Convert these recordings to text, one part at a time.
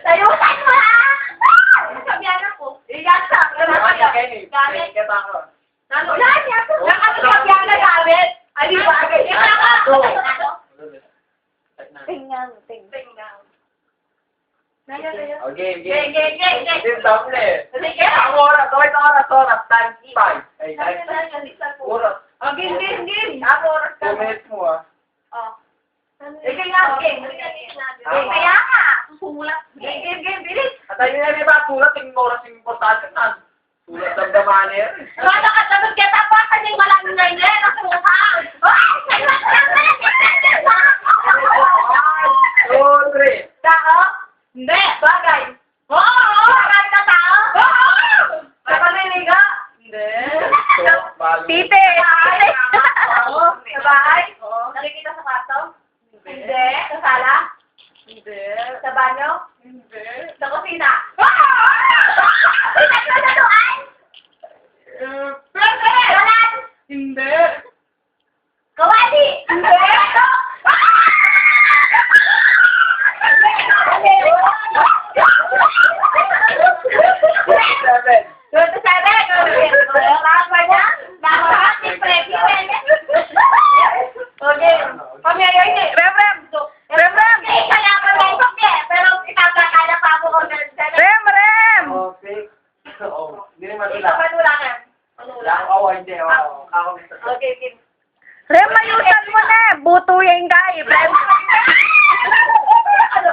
Layutan mo ha! Sabihan ako. Igasa. Gamit. Wala niya. Nakasabyan na gamit. Ay, bagay. Tingnan. Okay. Game. Game doble. Sige. Oras. Time 5. Ay, oras. Game. 2 minutes mo ah. Game. Kaya nga. Sulat. Game. Bilis. At ayun na diba, sulat yung oras yung importante na. Sulat ng damane yan. Ano ka sagot ka tapakan yung malang na yan. Ako ha. Two, three. Tao? Hindi. Bagay. Oo. Bagay ka tao? Oo. Kapamiliga? Hindi. Tite. Sa bahay? Nakikita sa kwarto? Hindi. Sa sala? Hindi. Sa banyo? Hindi. Sa kusina? Pinagsasaluan? Walan? Hindi. Kawali? Hindi. Seven. 27. Lakas ba niya? Lakas ni Freddy. Okay. Kami ayaw niya. Rem! Okay, kaya pa may okay. Pero itatakala pa ako kung meron. Rem! Okay. Oo. Hindi naman Ito sila. manulangan. Lang, hindi. Ako gusto. Okay, Kim. Rem, mayusan mo na! Butuyin ka eh, Rem! Ano?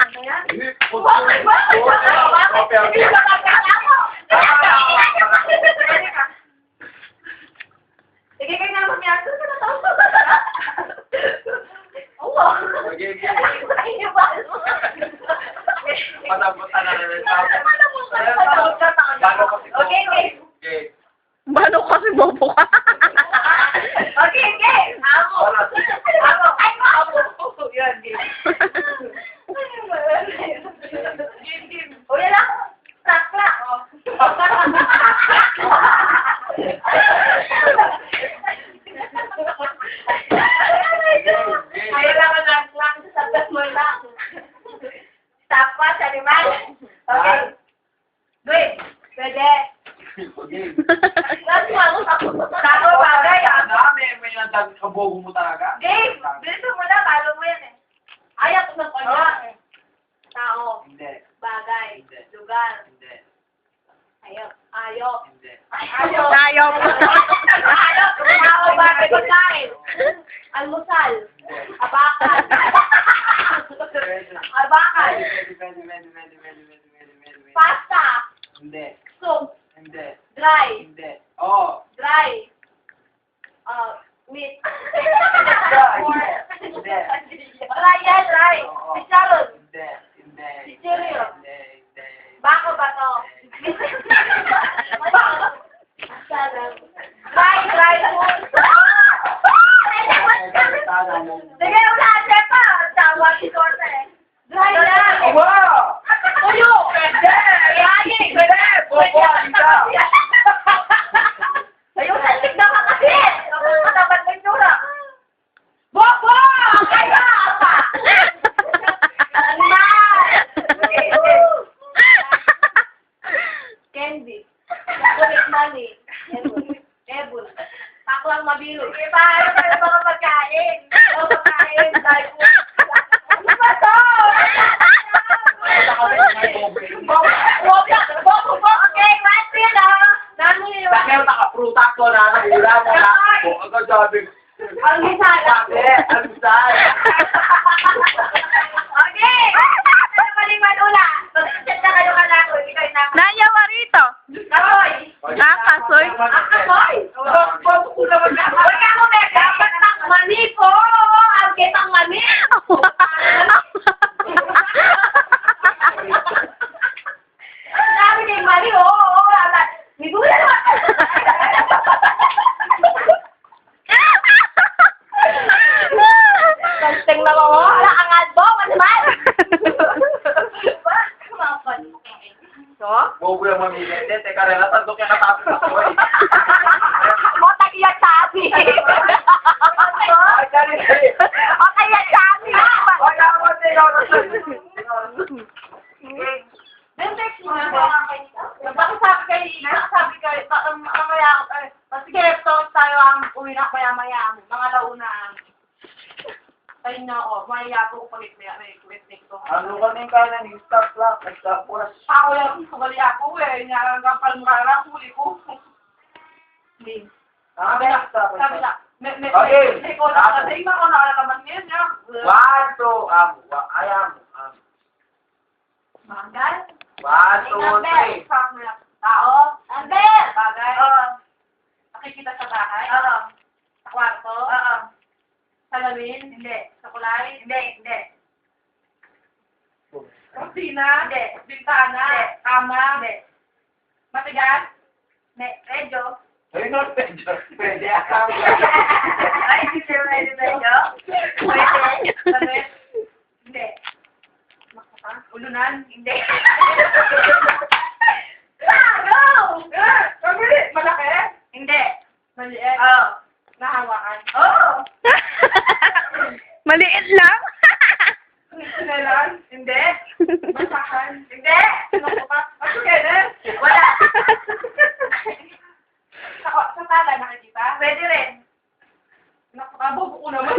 Ano yan? Sige, kayo na mamiyasa sa natawag. Oo. Okay. Okay. Okay. Bano kasi bobo ka? Okay. Ako. Yan, game. Uli lang. Sakla. Ayaw lang ang lang sa sabdas mo lang. Stop pa sa animal. Okay. Good. Pwede. Okay. Tako bagay. May nandang kabogo mo talaga. Game. Bilito mo na. Balo mo yan eh. Ayaw ko sa kanya. Tao. Hindi. Bagay. Hindi. Lugar. Hindi. Ayop. Hindi. Ayop. Ayop. Ayop. Tao bagay pagkain. Almusal. Abakan. Abakan. Pasta. Hindi. Soup. Hindi. Dry. Hindi. Oh. Dry. Meat. Hindi. Dry yan, dry. Oo. Chicharon. Hindi. Hindi. Chichiryo. Hindi. Hindi. Bako ba to? Dry food. Sige, wala. Sepa. Tawa si Torte. Dry yan. Wow! Tuyo. Pwede. Yanin. Pwede. Bobo, isa. Ayun, nasig na ka kasi. Matapat mo yung tura. Bobo! Kaya apa? Candy. Chocolate money. Ebon. Taklang mabilo. Paano ka ng mga pagkain? O pagkain, dahil po. Ano ba to? Bobo. Okay, last year Nano yun? Bakit nakaprutak ko na ulam mo na? Agad sabi. Almusal. Almusal. Okay. Ano maliman ula? Mag-chat na kayo kalako. Ikaw na. Nanyawa rito! Karoy. Kasoy. Kasoy. Huwag ka mo may dapat ng mani po. Ang kitang mani. Sabi kay mani, oo. Migulan mo. Kanteng na mo. Wala ang albo. Ano ba? So? Bobo yung mamili. Hindi, teka rin. Natandok yung katapos ako eh. Mo tagiya sabi. Ay, dali. O kaya sabi. Wala ako din. Then text mo na ba? Bakit sabi kay, mamaya, sige, tayo ang uwi na maya-maya, mga launa. Tayo na ako, maya po ko palit may to. Ano ka na yung kanan, yung stop lang, stop was. Ako yung sugali ako nyaranggapan mo kala, huli ko. Hindi. Sabi na. May ko na, kasi ko nakalalaman ngayon niya. One, two, ayam. Mangal? 1, 2, 3. Tao? Amber! Bagay? Oo. Nakikita sa bahay? Oo. Sa kwarto? Oo. Salamin? Hindi. Sa kulay? Hindi. Kusina? Hindi. Bintana? Hindi. Kama? Hindi. Matigas? Hindi. Medyo? Ay, no, pwede akam. Ay, hindi medyo? Pwede. Salamin? Hindi. Ulunan? Hindi. Go! Mabili. Malaki? Hindi. Maliit? Oo. Nahawakan? Oo. Maliit lang. Sinelan? Hindi. Masakan? Hindi. Sinukupat? Ano kaya? Wala. Sa tala nakikita? Pwede rin. Nakakabobo ko naman.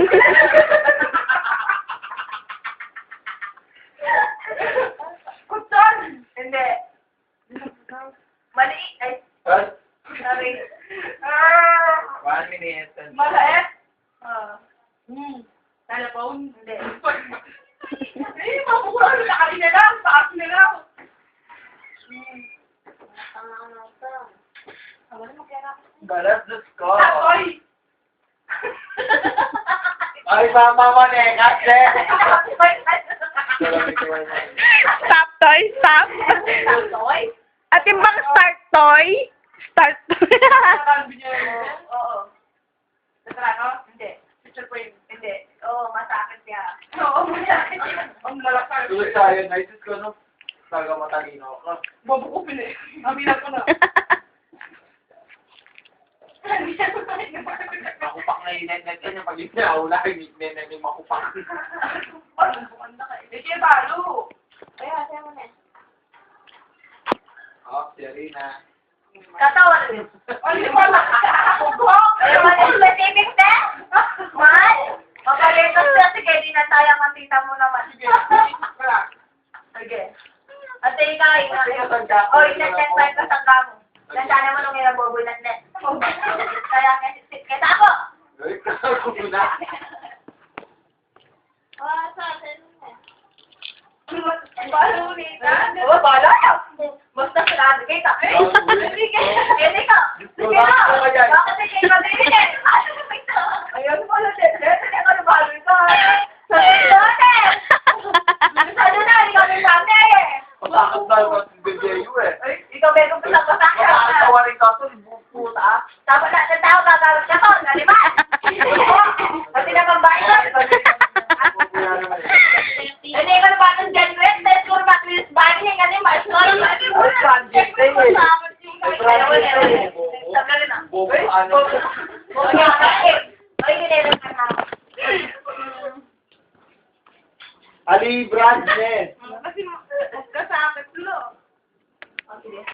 Kutsyon? Hindi. Maliit. Ay, sorry. 1 minute. Maliit? Telephone? Hindi. Mabukulan sa kanina lang. Sa akin na lang. Galas, let's go. Takoy! Ay, mama mo na eh, kasi. Stop toy, stop. Takoy? At yung bang start toy? Start toy. Oo. Natrano? Hindi. Picture frame? Hindi. Oo, masakit siya. Oo, masakit siya. Ang malakas. Tuloy tayo, naisis ko, no? Talaga matalino ako. Babukupin eh. Nabilang ko na. Makupak na yung net-net ka niya. Pag yung naula, net-net yung makupak. Hindi siya balo. Kaya, siya mo na. Oh, si Arina. Katawa na din. Hindi mo lang. Ayaw mo na specific na? Man? Mapalitos na. Sige, di na sayang ang tita mo naman. Sige. Ate, ikaw. O, i-check tayo ka sa kamo. Nasaan mo nung inaboboy ng net. Kaya, kita ako. Ay, kako na. Balo nita. Oo, balo. Basta sinabi kita. Sige. Hindi ka. Sige na. Bakit hindi ka din? Ayun mo lang. Hindi ka nabalo ito. Sabi ko natin. Ano na, ikaw din dami eh. Matakot tayo kasi BBU eh. Ikaw meron pa sa kasakya. Makakatawa rin ka ito, puta. Tapos na sa tao, gagarot ka ko. Naliman. Pati na pambayan. Hindi ko na ba itong January? Dahil ko na ba ito bagay nga ni March? Bobo, ano? Ali Brandnes.